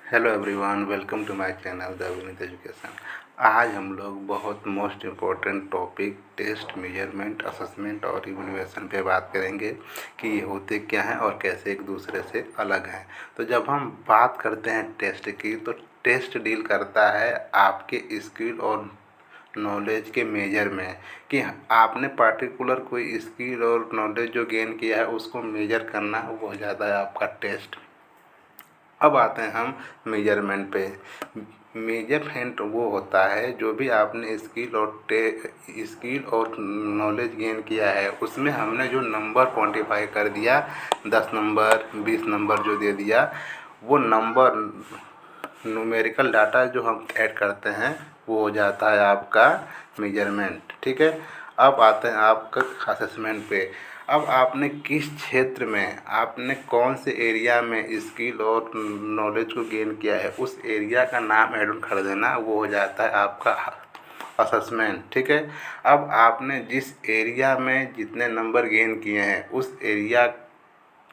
Hello everyone, welcome to my channel the Vineet education. आज हम लोग बहुत most important topic test, measurement, assessment और इवैल्यूएशन पे बात करेंगे कि ये होते क्या हैं और कैसे एक दूसरे से अलग हैं। तो जब हम बात करते हैं टेस्ट की, तो टेस्ट डील करता है आपके स्किल और नॉलेज के मेजर में, कि आपने पार्टिकुलर कोई स्किल और नॉलेज जो गेन किया है उसको मेजर करना, वो हो जाता है आपका टेस्ट। अब आते हैं हम मेजरमेंट पे। मेजरमेंट वो होता है जो भी आपने स्किल और नॉलेज गेन किया है, उसमें हमने जो नंबर क्वांटिफाई कर दिया, 10 नंबर 20 नंबर जो दे दिया, वो नंबर न्यूमेरिकल डाटा जो हम ऐड करते हैं वो हो जाता है आपका मेजरमेंट। ठीक है। अब आते हैं आपका असेसमेंट पे। अब आपने किस क्षेत्र में, आपने कौन से एरिया में स्किल और नॉलेज को गेन किया है, उस एरिया का नाम ऐड ऑन कर देना, वो हो जाता है आपका असेसमेंट। ठीक है। अब आपने जिस एरिया में जितने नंबर गेन किए हैं, उस एरिया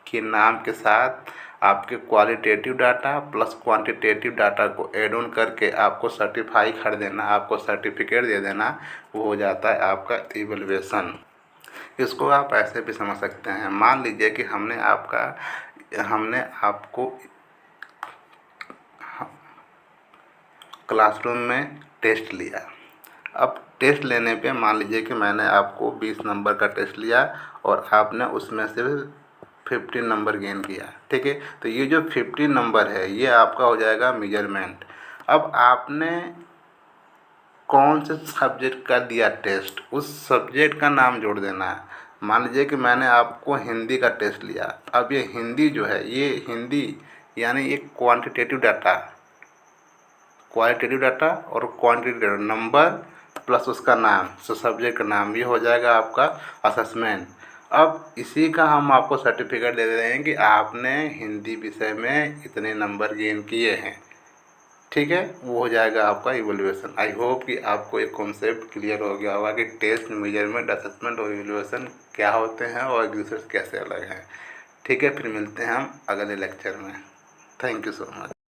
के नाम के साथ आपके qualitative data plus quantitative data को ऐड ऑन करके आपको सर्टिफाई कर देना, आपको सर्टिफिकेट दे देना, वो हो जाता है आपका इवैल्यूएशन। इसको आप ऐसे भी समझ सकते हैं। मान लीजिए कि हमने आपको क्लासरूम में टेस्ट लिया। अब टेस्ट लेने पे मान लीजिए कि मैंने आपको 20 नंबर का टेस्ट लिया और आपने उसमें से 15 नंबर गेन किया। ठीक है। तो ये जो 15 नंबर है, ये आपका हो जाएगा मेजरमेंट। अब आपने कौन से सब्जेक्ट का दिया टेस्ट, उस सब्जेक्ट का नाम जोड़ देना है। मान लीजिए कि मैंने आपको हिंदी का टेस्ट लिया। अब ये हिंदी जो है, ये हिंदी यानी एक क्वालिटेटिव डाटा और क्वांटिटेटिव नंबर प्लस उसका नाम, सब्जेक्ट का नाम, ये हो जाएगा आपका असेसमेंट। अब इसी का हम आपको सर्टिफिकेट दे रहे हैं कि आपने हिंदी विषय में इतने नंबर गेन किए हैं। ठीक है। वो हो जाएगा आपका इवैल्यूएशन। आई होप कि आपको एक कॉन्सेप्ट क्लियर हो गया होगा कि टेस्ट, मेजरमेंट, असेसमेंट और इवैल्यूएशन क्या होते हैं और एक दूसरे से कैसे अलग हैं। ठीक है। फिर मिलते हैं हम अगले लेक्चर में। Thank you so much.